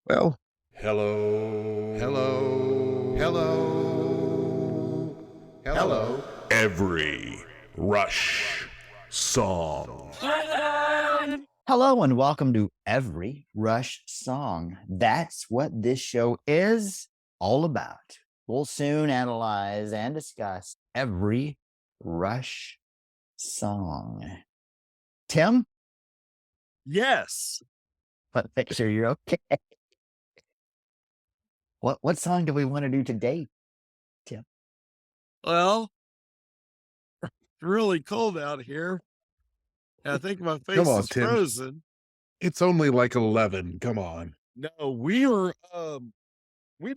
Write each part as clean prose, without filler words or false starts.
Well, Hello. hello, Hello. hello. Every Rush song. Hello and welcome to Every Rush Song. That's what this show is all about. We'll soon analyze and discuss every Rush song. Tim, Yes. let's make sure you're okay. What song do we want to do today? Well, it's really cold out here. And I think my face Come on, is Tim. frozen. It's only like 11. Come on. No, we've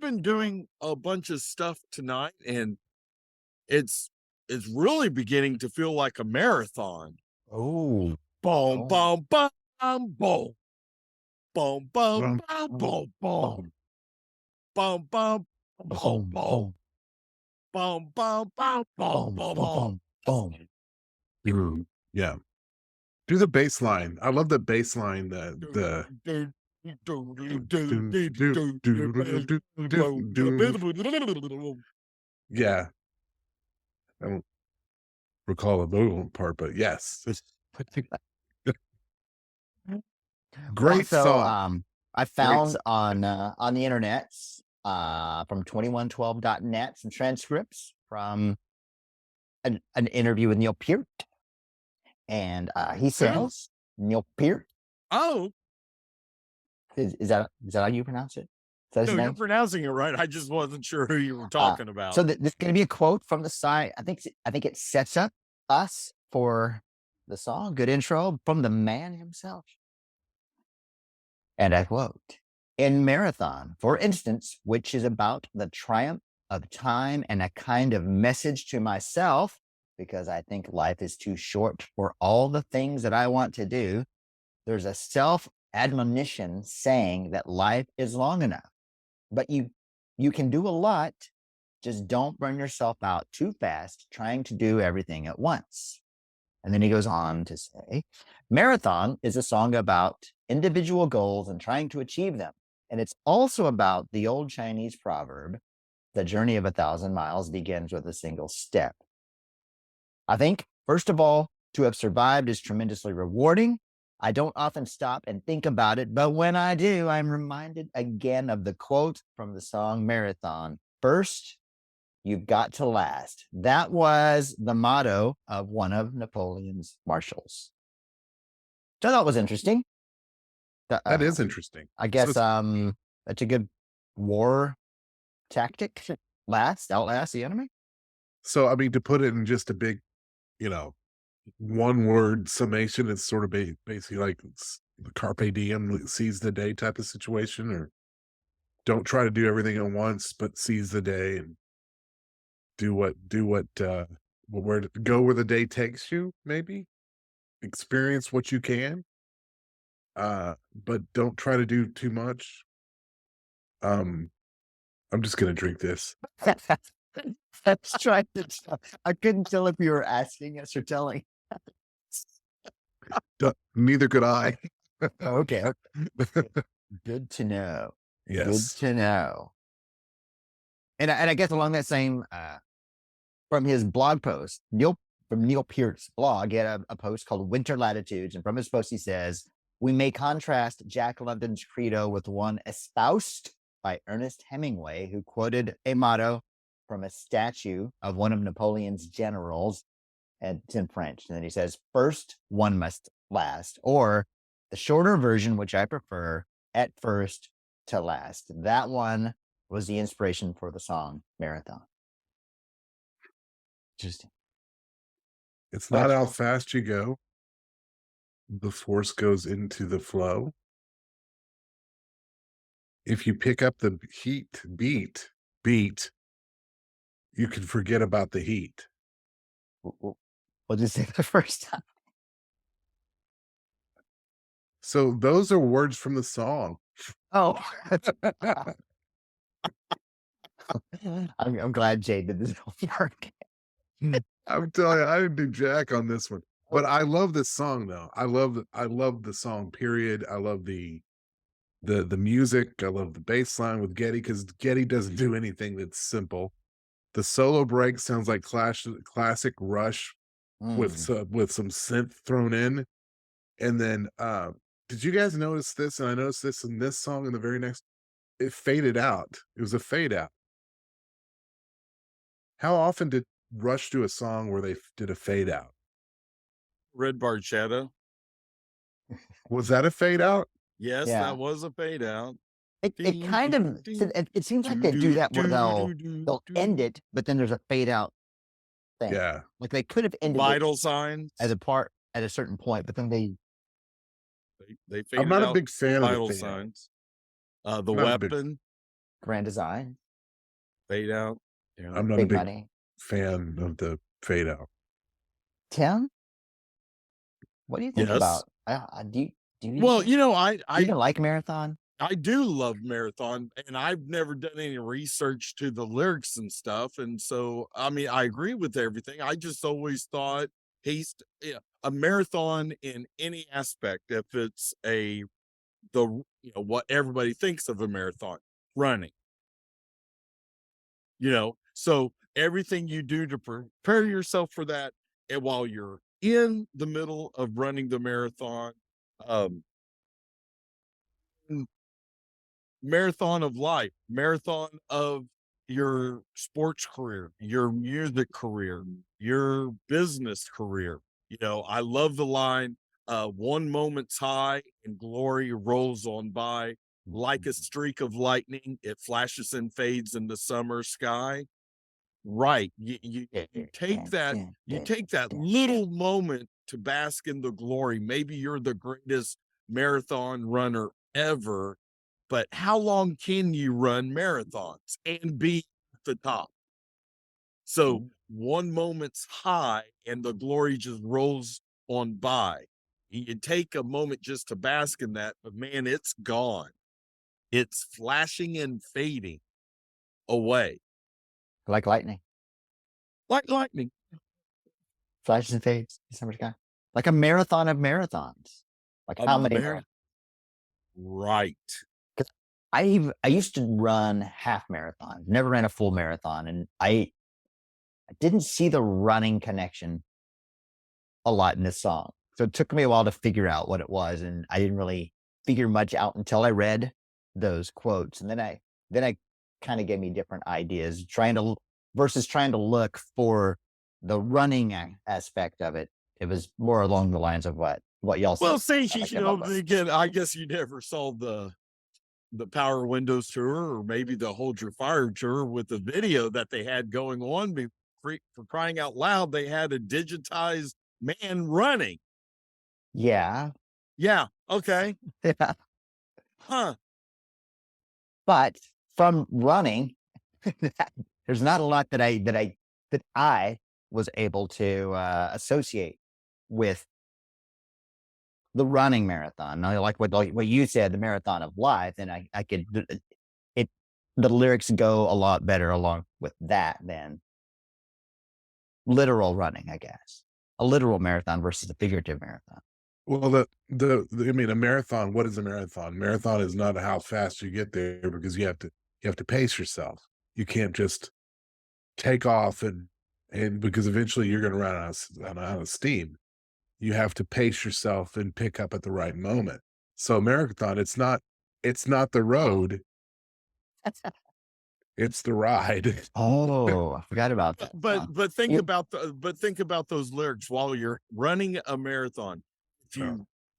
been doing a bunch of stuff tonight, and it's really beginning to feel like a marathon. Oh, Boom, boom, boom, boom. Boom, boom, Bum, boom, boom, boom. Boom, boom, boom, boom, boom, boom, boom, boom, boom, boom. Yeah. Do the bass line. I love the bass line. Yeah. I don't recall the vocal part, but yes. Great So, song. I found on the internet from 2112.net some transcripts from an interview with Neil Peart, and he says Neil Peart Oh, is that how you pronounce it? Is that his no, you're name? pronouncing it right. I just wasn't sure who you were talking about. So this is going to be a quote from the site. I think it sets up us for the song. Good intro from the man himself. And I quote, "In Marathon, for instance, which is about the triumph of time and a kind of message to myself, because I think life is too short for all the things that I want to do, there's a self admonition saying that life is long enough, but you can do a lot. Just don't burn yourself out too fast trying to do everything at once." And then he goes on to say, "Marathon is a song about individual goals and trying to achieve them. And it's also about the old Chinese proverb, the journey of 1,000 miles begins with a single step. I think, first of all, to have survived is tremendously rewarding. I don't often stop and think about it, but when I do, I'm reminded again of the quote from the song Marathon. First, you've got to last. That was the motto of one of Napoleon's marshals." So I thought was interesting. That is interesting. I guess So that's a good war tactic. Outlast the enemy. So, I mean, to put it in just a big, one word summation, it's sort of basically like the carpe diem, seize the day type of situation, or don't try to do everything at once, but seize the day and go where the day takes you, maybe experience what you can, but don't try to do too much. I'm just going to drink this. That's trying to tell. I couldn't tell if you were asking us or telling. Neither could I. Okay. Good to know. Yes. Good to know. And I guess along that same from his blog post, from Neil Peart's blog, he had a post called Winter Latitudes. And from his post, he says, "We may contrast Jack London's credo with one espoused by Ernest Hemingway, who quoted a motto from a statue of one of Napoleon's generals, and it's in French. And then he says, first, one must last, or the shorter version, which I prefer, at first to last." That one was the inspiration for the song Marathon. Interesting. It's not how fast you go. The force goes into the flow. If you pick up the beat, you can forget about the heat. What did you say the first time? So those are words from the song. Oh, I'm glad Jay did this homework. I'm telling you, I didn't do jack on this one. But I love this song though. I love the song, period. I love the the music. I love the bass line with Getty because Getty doesn't do anything that's simple. The solo break sounds like classic Rush Mm. with some synth thrown in. And then did you guys notice this? And I noticed this in this song and the very next, it faded out. It was a fade out. How often did Rush do a song where they did a fade out? Red Bar Shadow. Was that a fade out? Yes, Yeah. that was a fade out. It kind of it seems like they do that where they'll end it, but then there's a fade out thing. Yeah. Like they could have ended it Vital Signs. as a part at a certain point, but then they They faded I'm not a out big fan of Vital the fade out. Signs. The Not a big- Weapon, Grand Design, fade out. Yeah. I'm not a Big big Money. fan of the fade out. Tim, what do you think Yes. about? Do you Well, even, you know, do you even like Marathon? I do love Marathon, and I've never done any research to the lyrics and stuff. And so, I mean, I agree with everything. I just always thought a marathon in any aspect, if it's what everybody thinks of a marathon, running, so everything you do to prepare yourself for that, and while you're in the middle of running the marathon, um, marathon of life, marathon of your sports career, your music career, your business career. I love the line, one moment's high and glory rolls on by like a streak of lightning. It flashes and fades in the summer sky. Right. You take that little moment to bask in the glory. Maybe you're the greatest marathon runner ever, but how long can you run marathons and be at the top? So one moment's high and the glory just rolls on by. You take a moment just to bask in that, but man, it's gone. It's flashing and fading away Like lightning, like lightning. flashes and fades, summer sky, like a marathon of marathons. Like A how many? Right. I used to run half marathon, never ran a full marathon, and I didn't see the running connection a lot in this song. So it took me a while to figure out what it was, and I didn't really figure much out until I read those quotes, and then I kind of gave me different ideas, trying to look for the running aspect of it. It was more along the lines of what y'all said. Well, see, I like about this. again, I guess you never saw the Power Windows tour, or maybe the Hold Your Fire tour, with the video that they had going on. For crying out loud, they had a digitized man running. Yeah. Yeah. Okay. Yeah. Huh. But from running, there's not a lot that I was able to associate with the running marathon. Now, like what you said, the marathon of life, and I could the lyrics go a lot better along with that than literal running, I guess. A literal marathon versus a figurative marathon. Well, I mean, a marathon. What is a marathon? Marathon is not how fast you get there because you have to pace yourself. You can't just take off and because eventually you're going to run out of steam. You have to pace yourself and pick up at the right moment. So marathon, it's not the road, it's the ride. Oh, I forgot about that. But think about those lyrics while you're running a marathon.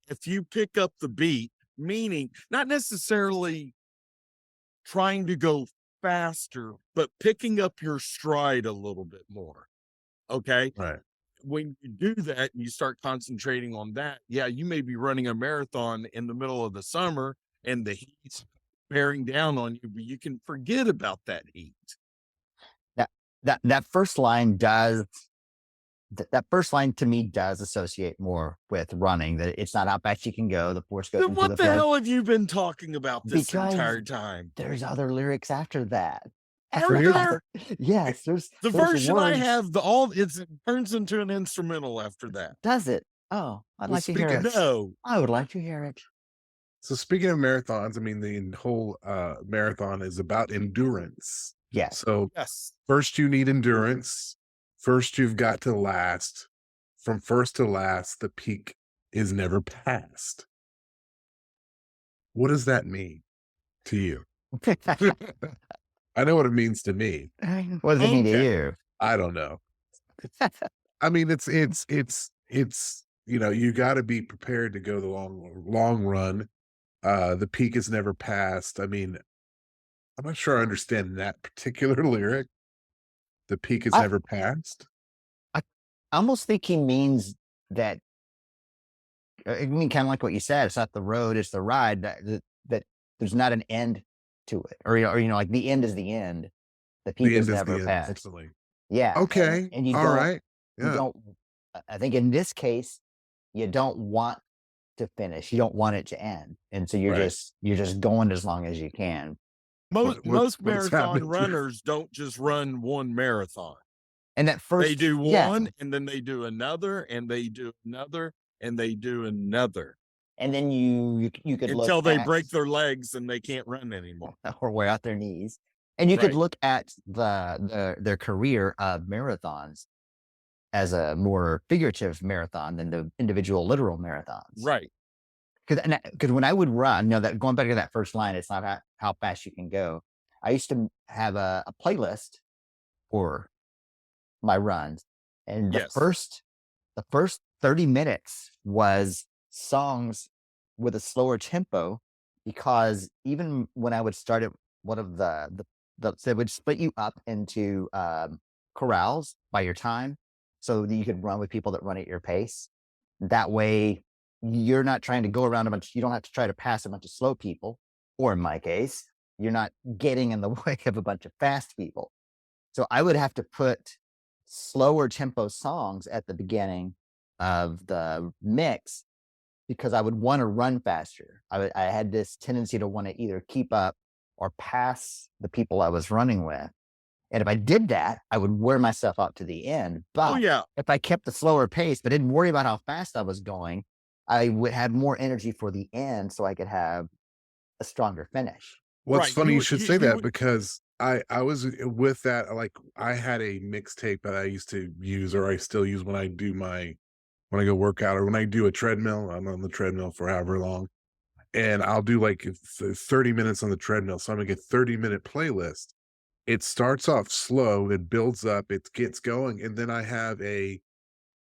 If you pick up the beat, meaning not necessarily trying to go faster, but picking up your stride a little bit more. Okay. Right. When you do that and you start concentrating on that, yeah, you may be running a marathon in the middle of the summer and the heat's bearing down on you, but you can forget about that heat. That first line does. That first line to me does associate more with running. That it's not how fast you can go. The force goes. Then what the hell have you been talking about this Because entire time? There's other lyrics after that. Yes, there's The there's version I words. have, it turns into an instrumental after that. Does it? Oh, I'd like to hear it. No, I would like to hear it. So speaking of marathons, I mean, the whole marathon is about endurance. Yes. So Yes. first you need endurance. First you've got to last. From first to last, the peak is never passed. What does that mean to you? I know what it means to me. What does it mean to Okay. you? I don't know. I mean, it's you got to be prepared to go the long run. The peak is never passed. I mean, I'm not sure I understand that particular lyric. The peak is I, never passed. I almost think he means that. I mean, kind of like what you said. It's not the road; it's the ride. That there's not an end to it, or like the end is the end. The peak The is end is never the end, passed. ultimately. Yeah, Okay. and you All right. Yeah. don't. I think in this case, you don't want to finish. You don't want it to end, and so Right. you're just going as long as you can. Most What is marathon happening? runners don't just run one marathon. And that They first, do yeah, one, and then they do another, and they do another, and they do another and then you could look until they at break their legs and they can't run anymore. or wear out their knees, and you could Right. look at their career of marathons as a more figurative marathon than the individual literal marathons. Right. Because when I would run, that going back to that first line, it's not how fast you can go. I used to have a playlist for my runs, and Yes. the first 30 minutes was songs with a slower tempo, because even when I would start at one of they would split you up into corrals by your time, so that you could run with people that run at your pace. That way you're not trying to go around you don't have to try to pass a bunch of slow people, or in my case, you're not getting in the way of a bunch of fast people. So I would have to put slower tempo songs at the beginning of the mix, because I would want to run faster. I had this tendency to want to either keep up or pass the people I was running with. And if I did that, I would wear myself out to the end. Oh But yeah. if I kept the slower pace, but didn't worry about how fast I was going, I would have more energy for the end, so I could have a stronger finish. Well, it's Right. funny you should say that would- because I was with that. Like I had a mixtape that I used to use, or I still use when I do when I go work out, or when I do a treadmill. I'm on the treadmill for however long, and I'll do like 30 minutes on the treadmill. So I'm gonna get 30-minute playlist. It starts off slow, it builds up, it gets going, and then I have a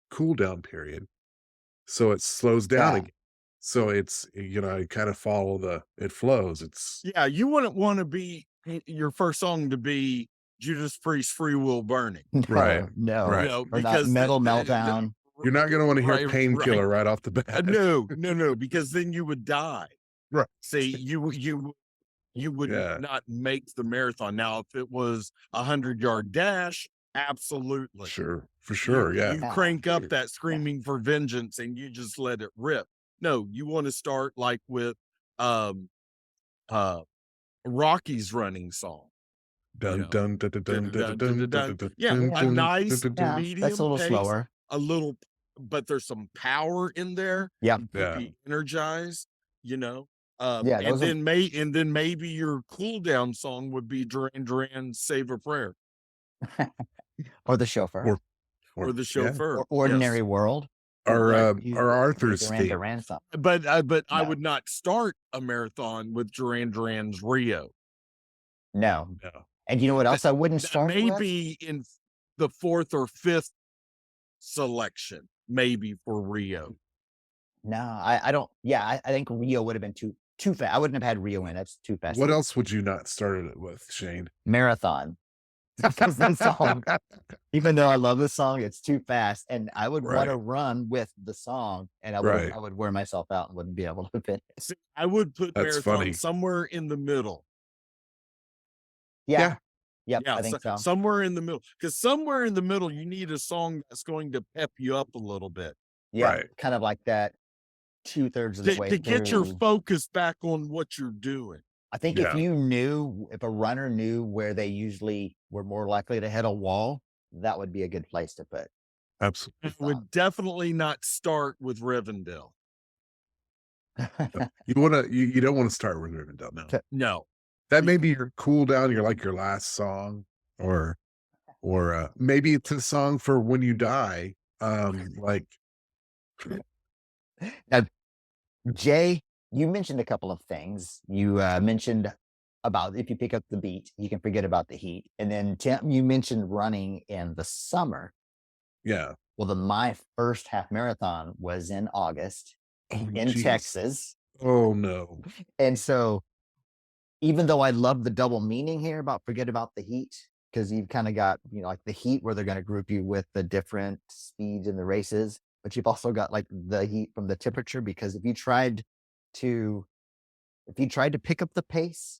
cool down period. So it slows down Yeah. again. So it's, I kind of follow it flows. It's Yeah, you wouldn't want to be your first song to be Judas Priest "Free Will Burning," No, right, no. right. Or not because Metal Meltdown. You're not gonna want to hear right, Painkiller right off the bat. no, because then you would die. Right. See, you would Yeah. not make the marathon. Now, if it was 100-yard dash, absolutely. Sure, for sure. Yeah. You crank up that screaming for vengeance and you just let it rip. No, you want to start like with um Rocky's running song. Dun know, dun dun dun dun dun dun dun dun Yeah, dun a dun nice dun dun. Yeah, medium that's a little pace, slower. a little, but there's some power in there. Yeah. You could Yeah. be energized, Yeah, and those are then maybe your cool down song would be Duran Duran's "Save a Prayer" or the chauffeur. or the Yeah. chauffeur. Or Ordinary Yes. World. Or Right. or Arthur's Duran theme. Duran song. But I No. would not start a marathon with Duran Duran's Rio. No. No. And you know what else I wouldn't That start may with? be in the 4th or 5th selection, maybe for Rio. No, I don't. Yeah, I think Rio would have been too fast. I wouldn't have had Rio in. That's too fast. What else would you not start it with, Shane? Marathon. Because that song, even though I love the song, it's too fast, and I would want to Right. run with the song, and I Right. would wear myself out and wouldn't be able to finish. See, I would put That's marathon funny. somewhere in the middle. Yeah. Yep, Yeah, I think so. somewhere in the middle. Because somewhere in the middle, you need a song that's going to pep you up a little bit Yeah, Right. kind of like that 2/3 of the way to get your through. focus back on what you're doing. I think Yeah. if a runner knew where they usually were more likely to hit a wall, that would be a good place to put. Absolutely. I would definitely not start with Rivendell. You wanna you don't wanna start with Rivendell, no. No. That may be your cool down, your last song, or maybe it's a song for when you die, like Now, Jay, you mentioned a couple of things. You mentioned about if you pick up the beat, you can forget about the heat. And then Tim, you mentioned running in the summer. yeah. Well, my first half marathon was in August Oh, in jeez. Texas. Oh, no. And so even though I love the double meaning here about forget about the heat, because you've kind of got, like the heat where they're going to group you with the different speeds in the races, but you've also got like the heat from the temperature. Because to, if you tried to pick up the pace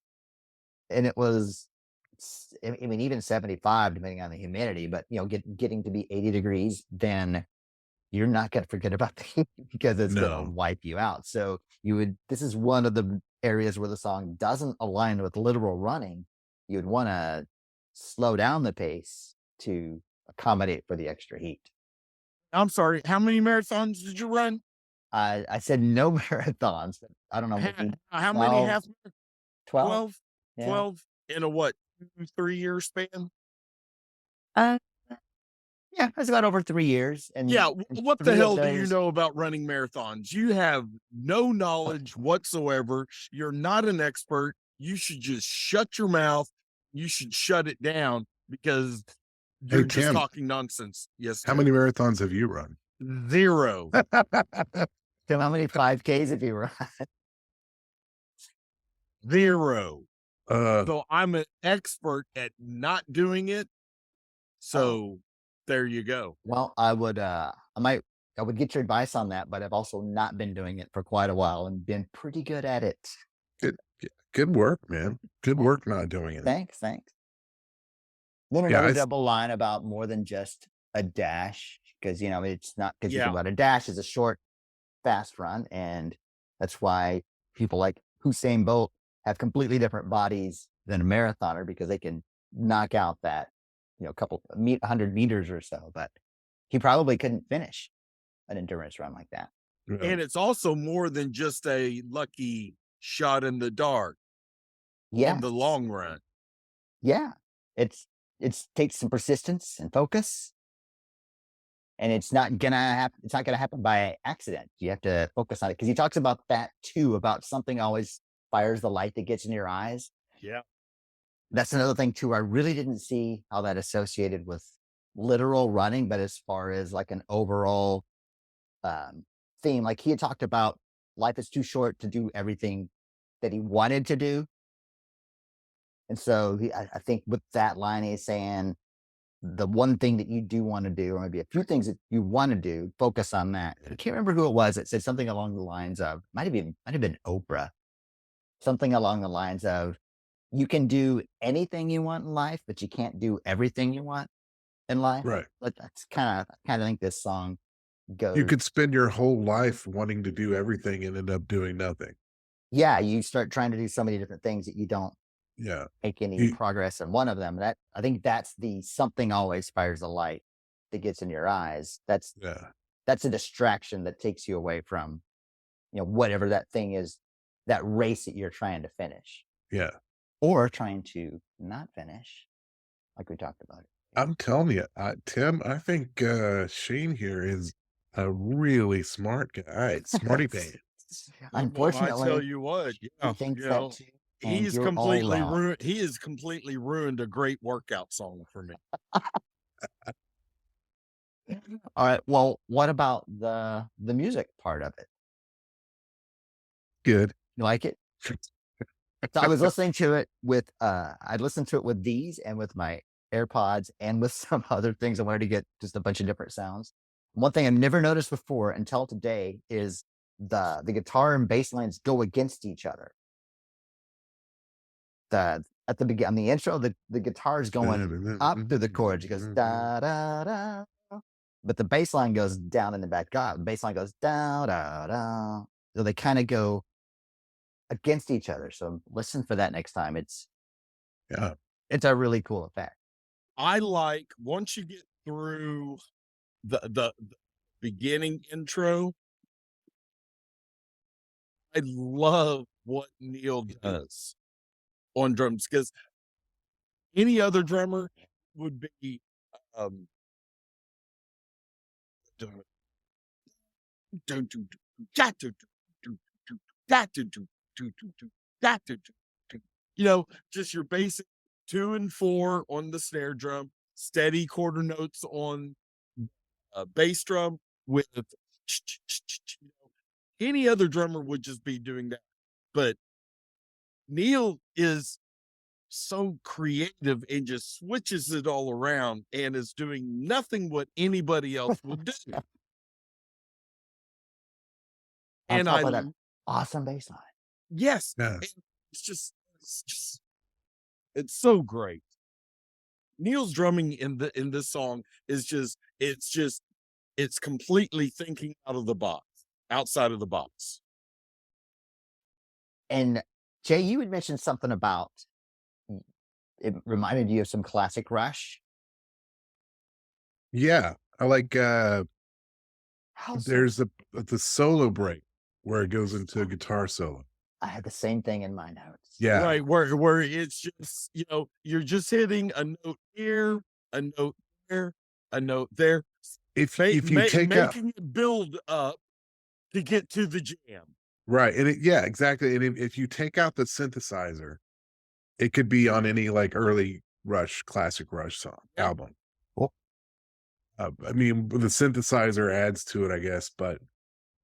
and it was, I mean, even 75, depending on the humidity, but getting to be 80 degrees, then you're not going to forget about the heat because it's going to No. wipe you out. So this is one of the areas where the song doesn't align with literal running. You'd want to slow down the pace to accommodate for the extra heat. I'm sorry. How many marathons did you run? I said no marathons. But I don't know, maybe How many 12, half? 12. 12? Yeah. 12 in a what? 2, 3 year span? Uh, yeah, it's about over 3 years. Yeah. And What the three of hell do you those, know about running marathons? You have no knowledge whatsoever. You're not an expert. You should just shut your mouth. You should shut it down because Hey, you're just Tim, talking nonsense. Yes, how Tim. many marathons have you run? 0. Tim, how many 5Ks have you run? 0. Uh, So I'm an expert at not doing it. Oh, So there you go. well, I would get your advice on that, but I've also not been doing it for quite a while and been pretty good at it. good work, man. Good Yeah, work not doing it. thanks. Then Yeah, another double line about more than just a dash, because it's not, because you think Yeah. about a dash is a short, fast run, and that's why people like Usain Bolt have completely different bodies than a marathoner because they can knock out that couple 100 meters or so, but he probably couldn't finish an endurance run like that. yeah. And it's also more than just a lucky shot in the dark in Yeah, the long run. yeah. It's takes some persistence and focus, and it's not gonna happen by accident. You have to focus on it because he talks about that too, about something always fires the light that gets in your eyes. Yeah. That's another thing too. I really didn't see how that associated with literal running, but as far as like an overall um, theme, like he had talked about, life is too short to do everything that he wanted to do. And so I think with that line, he's saying the one thing that you do want to do, or maybe a few things that you want to do, focus on that. I can't remember who it was that said something along the lines of, might have been Oprah, something along the lines of, you can do anything you want in life, but you can't do everything you want in life. Right. But that's kind of think this song You goes. could spend your whole life wanting to do everything and end up doing nothing. Yeah, you start trying to do so many different things that you don't Yeah. make any You progress in one of them. That I think that's the something always fires the light that gets in your eyes. yeah. That's a distraction that takes you away from, whatever that thing is, that race that you're trying to finish Yeah. or trying to not finish, like we talked about. I'm telling you, Tim, I think, Shane here is a really smart guy. Smarty pants. Well, I tell Unfortunately, you what, he yeah, thinks that too, and he's you're all completely wrong. ruined. He has completely ruined a great workout song for me. All right. Well, what about the music part of it? Good. You like it? So I was listening to it with I listened to it with these and with my AirPods and with some other things. I wanted to get just a bunch of different sounds. One thing I've never noticed before until today is the guitar and bass lines go against each other. At the beginning, on the intro, the guitar is going up through the chords. It goes da da da, but the bass line goes down in the back. God, the bass line goes da da da. So they kind of go against each other. So listen for that next time. Yeah. It's a really cool effect. I like once you get through the beginning intro, I love what Neil does on drums because any other drummer would be um dun, dun, dun, dun, dun, dun, dun, dun, dun, dun, dun, dun, dun, dun, dun, dun, dun. Just your basic 2 and 4 on the snare drum, steady quarter notes on bass drum with any other drummer would just be doing that. But Neil is so creative and just switches it all around and is doing nothing what anybody else would do. On And top of that awesome bass line. yes, Yeah. and it's so great. Neil's drumming in this song is it's completely thinking outside of the box. And Jay, you had mentioned something about it reminded you of some classic Rush. Yeah. I like How so? there's the solo break where it goes into a guitar solo. I had the same thing in my notes. Yeah. Right, where it's just, you're just hitting a note here, a note there, a note there, If you take out making it build up to get to the jam. right, and yeah, exactly. And if you take out the synthesizer, it could be on any like early Rush, classic Rush song Yeah. album. Cool. I mean, the synthesizer adds to it, I guess, but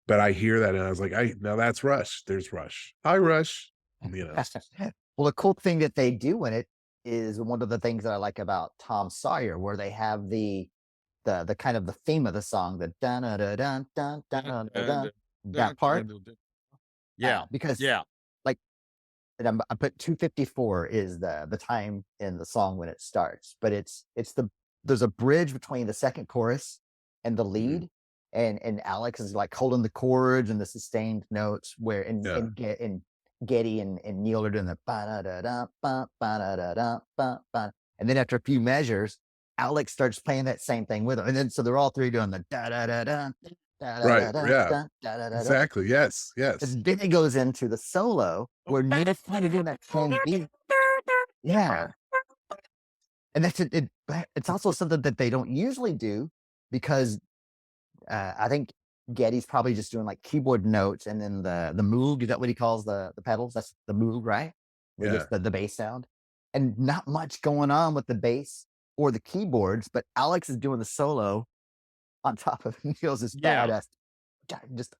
I hear that and I was like, now that's Rush. There's Rush. Hi, Rush. Well, the cool thing that they do in it is one of the things that I like about Tom Sawyer, where they have the kind of the theme of the song, the dun dun dun dun dun dun dun, that part. Yeah, because yeah, like, and I put 254 is the time in the song when it starts, but there's a bridge between the second chorus and the lead, and Alex is like holding the chords and the sustained notes where and Geddy and Neil are doing the ba-da-da-da, ba-da-da-da, ba-da. And then after a few measures, Alex starts playing that same thing with him. And then so they're all three doing the da-da-da-da, Right. da-da-da-da, Yeah. da-da-da-da. Exactly. Yes. Yes. And then it goes into the solo where Neil's trying to do that same beat. Yeah. And it's also something that they don't usually do because I think Geddy's probably just doing like keyboard notes and then the moog, is that what he calls the pedals? That's the moog, right? Where Yeah. just the bass sound. And not much going on with the bass or the keyboards, but Alex is doing the solo on top of Neil's badass, just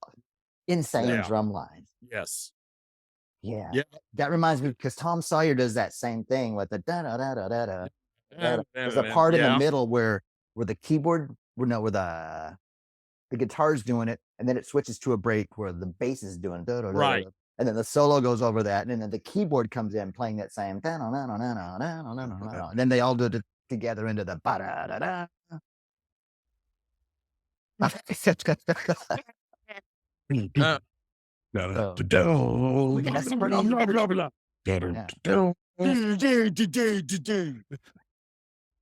insane drum lines. yes, Yeah. yeah. That reminds me because Tom Sawyer does that same thing with the da da da da da da. There's a part in the middle where the keyboard, where the guitar's doing it, and then it switches to a break where the bass is doing Right. and then the solo goes over that, and then the keyboard comes in playing that same and then they all do it together into the ba da da da.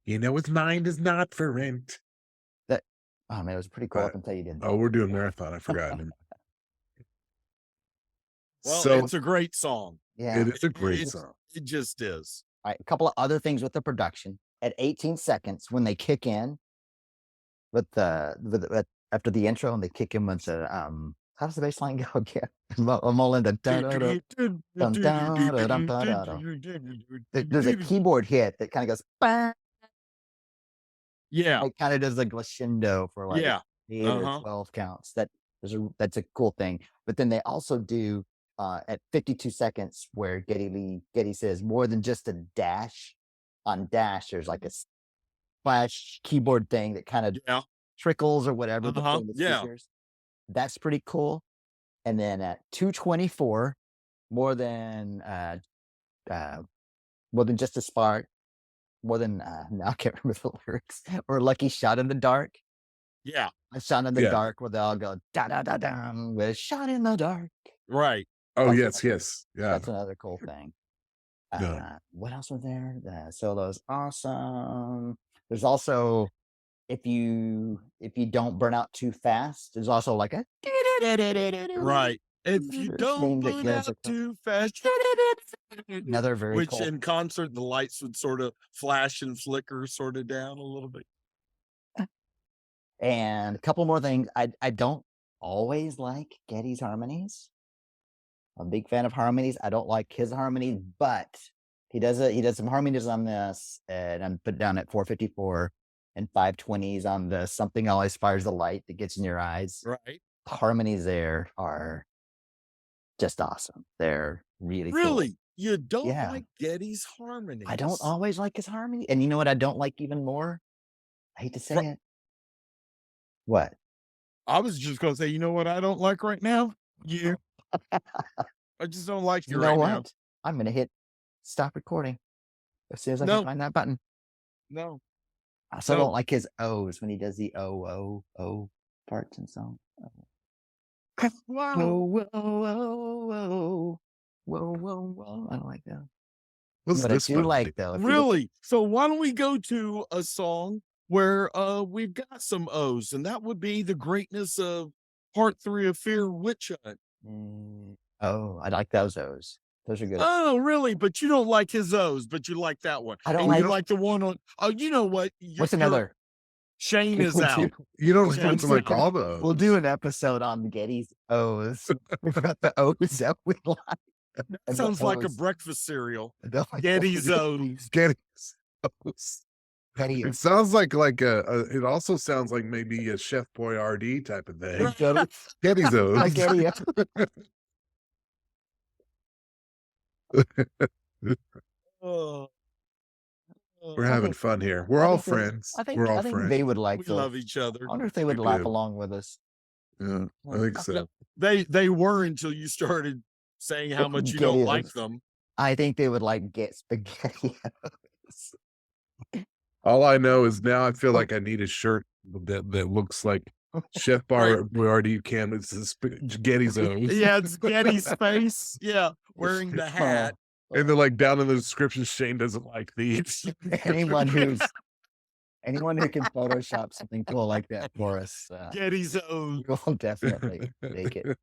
You know, his mind is not for rent. Oh man, it was pretty cool up until you did that. Oh, we're doing marathon. I forgot. Well, So it's a great song. Yeah. it is a great song. It just is. All right, a couple of other things with the production. At 18 seconds, when they kick in with after the intro and they kick in with the how does the bass line go again? I'm all in the there's a keyboard hit that kind of goes bang. Yeah, It kind of does a crescendo for like yeah. 8 or 12 counts. That's a cool thing. But then they also do at 52 seconds where Geddy says more than just a dash. On dash, there's like a splash keyboard thing that kind of trickles or whatever between the speakers. That's pretty cool. And then at 224, more than just a spark, more than now I can't remember the lyrics, or Lucky Shot in the Dark. Yeah. A Shot in the Dark where they all go da da da da with Shot in the Dark. Right. Oh, That's yes. Yeah. That's another cool thing. What else was there? The solo's awesome. There's also if you don't burn out too fast, there's also like a Right. If you don't Name that put gives out a too fast, another very which cool. in concert, the lights would sort of flash and flicker sort of down a little bit. And a couple more things. I don't always like Geddy's harmonies. I'm a big fan of harmonies. I don't like his harmonies, but he does some harmonies on this, and I'm put down at 454 and 520s on the Something Always Fires the Light That Gets in Your Eyes. Right. Harmonies there are just awesome. They're really cool. Really? You don't Yeah. like Geddy's harmonies? I don't always like his harmony. And you know what I don't like even more? I hate to say it. What? I was just gonna say, you know what I don't like right now? You. I just don't like you You know right what? now. I'm gonna hit stop recording as soon as I No. can find that button. No. I also No. don't like his O's when he does the O parts and songs. Wow. Whoa, whoa. I don't like that. What's But I this do one? like though. if you look- Really? So why don't we go to a song where we've got some O's, and that would be the greatness of part 3 of Fear Witch Hunt. Oh, I like those O's. Those are good. Oh, really? But you don't like his O's, but you like that one. I don't And like- you like the one on. Oh, you know what? What's another? Shane is We'll out. do- You don't Yeah, have to like all those. We'll do an episode on Geddy's O's. We've got the O's that we like. That and the sounds like a O's. breakfast cereal. I don't like Geddy's those. O's. Geddy's. Geddy-Os. It sounds like it also sounds like maybe a Chef Boyardee type of thing. Geddy's O's. Like Geddy-Os. Oh. We're I having think- fun here. We're I all think they- friends. I think We're all I think friends. they would like We to. love each other. I wonder if they would We laugh do. along with us. Yeah, I think so. They were until you started saying how much you don't like Geddy-Os. them. I think they would like get spaghetti. All I know is now I feel like I need a shirt that looks like Chef Boyardee can. It's Geddy's O's. Yeah, it's Geddy's face. Yeah, wearing the hat. And then like down in the description, Shane doesn't like these. anyone who can Photoshop something cool like that for us, Geddy's O's. we'll definitely make it.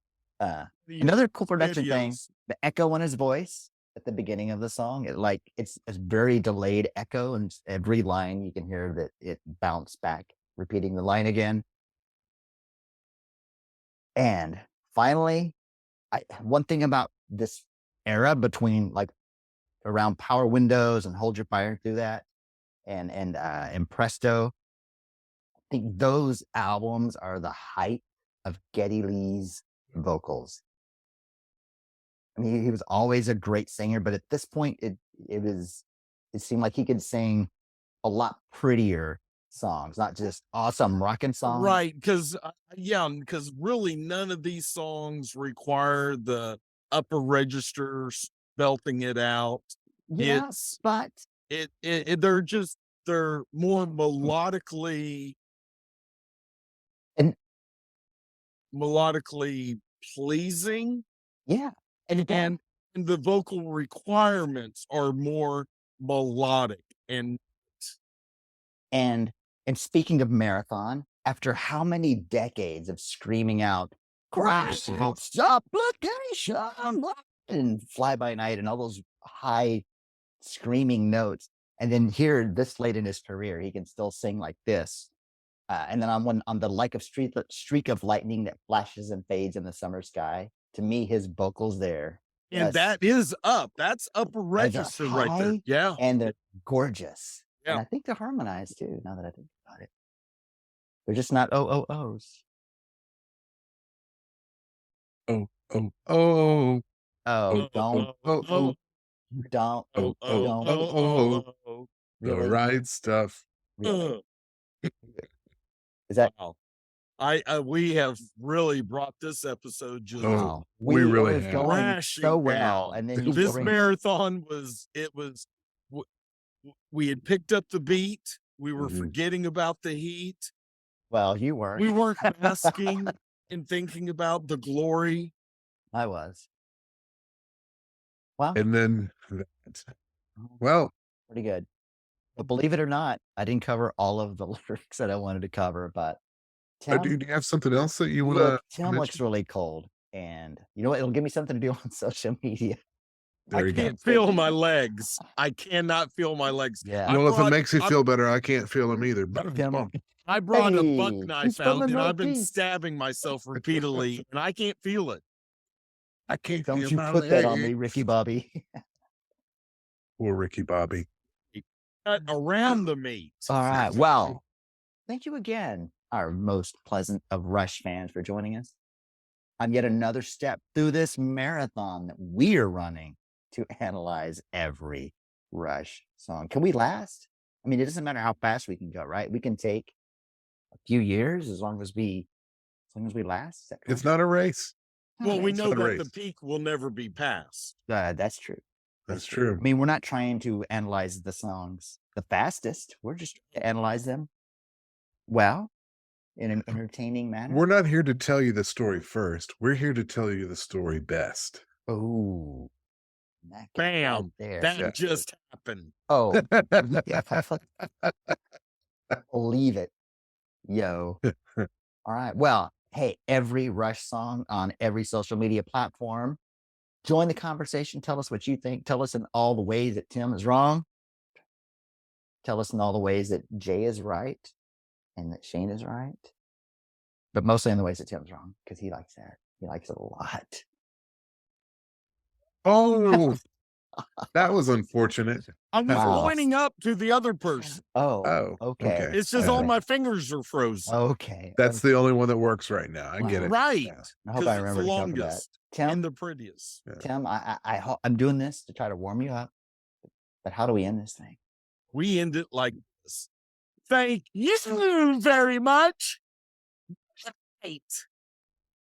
Another cool production thing, Geddy-Os. the echo in his voice at the beginning of the song. It's a very delayed echo, and every line you can hear that it bounced back, repeating the line again. And finally, one thing about this era between like around Power Windows and Hold Your Fire Through That and Presto, I think those albums are the height of Geddy Lee's vocals. I mean, he was always a great singer, but at this point, it seemed like he could sing a lot prettier songs, not just awesome rockin' songs. Right, because really none of these songs require the upper register belting it out. Yeah, It's but they're more melodically And- melodically pleasing, yeah, and and the vocal requirements are more melodic. And And speaking of Marathon, after how many decades of screaming out "crash supplication" and "Fly By Night" and all those high screaming notes, and then here this late in his career, he can still sing like this. And then on the like of streak of lightning that flashes and fades in the summer sky. To me, his vocals there, yes, that is up. That's upper register right there. high Yeah. and they're gorgeous. And Yeah. I think they're harmonized too, now that I think about it. They're just not O's. Oh, Oh, oh, don't, oh, oh, don't, oh, don't. oh. the Really? right stuff. Really? Is that Wow. We have really brought this episode just Oh, wow? we really was have. going crashing so well, down. and then you This bring, marathon we had picked up the beat. We were Mhm. forgetting about the heat. well, you weren't. We weren't basking and thinking about the glory. I was. Well, And then, well, pretty good. But believe it or not, I didn't cover all of the lyrics that I wanted to cover. But Tim, do you have something else that you want look, to Tim looks really cold. And you know what? It'll give me something to do on social media. There I you go. can't feel my legs. I cannot feel my legs. Yeah. Well, if it makes you feel better, I can't feel them either. Tim, I brought a buck Hey, knife he's from out the and I've been Northeast. stabbing myself repeatedly and I can't feel it. I can't Don't feel you my put that on me, legs. Ricky Bobby. Poor Ricky Bobby. Cut around the meat. All right. Well, thank you again, our most pleasant of Rush fans, for joining us on yet another step through this marathon that we are running to analyze every Rush song. Can we last? I mean, it doesn't matter how fast we can go, right? We can take a few years as long as we last. Is that It's correct? not a race. Well, we It's know not a that the race. peak will never be passed. That's true. That's true. I mean, we're not trying to analyze the songs the fastest. We're just trying to analyze them well in an entertaining manner. We're not here to tell you the story first. We're here to tell you the story best. Oh, that guy right Bam. there. That Yeah. just happened. Oh, yeah. Believe it. Yo. All right. Well, hey, every Rush song on every social media platform. Join the conversation. Tell us what you think. Tell us in all the ways that Tim is wrong. Tell us in all the ways that Jay is right and that Shane is right. But mostly in the ways that Tim's wrong, because he likes that. He likes it a lot. Oh, that was unfortunate. I was Wow. pointing up to the other person. Oh, Oh, okay. okay. It's just all my fingers are frozen. Okay. That's the only one that works right now. I get it. Right. Yeah. I hope 'Cause I it's remember the to cover that. longest Tim, and the prettiest. Tim, I'm doing this to try to warm you up. But how do we end this thing? We end it like this. Thank you very much. Right.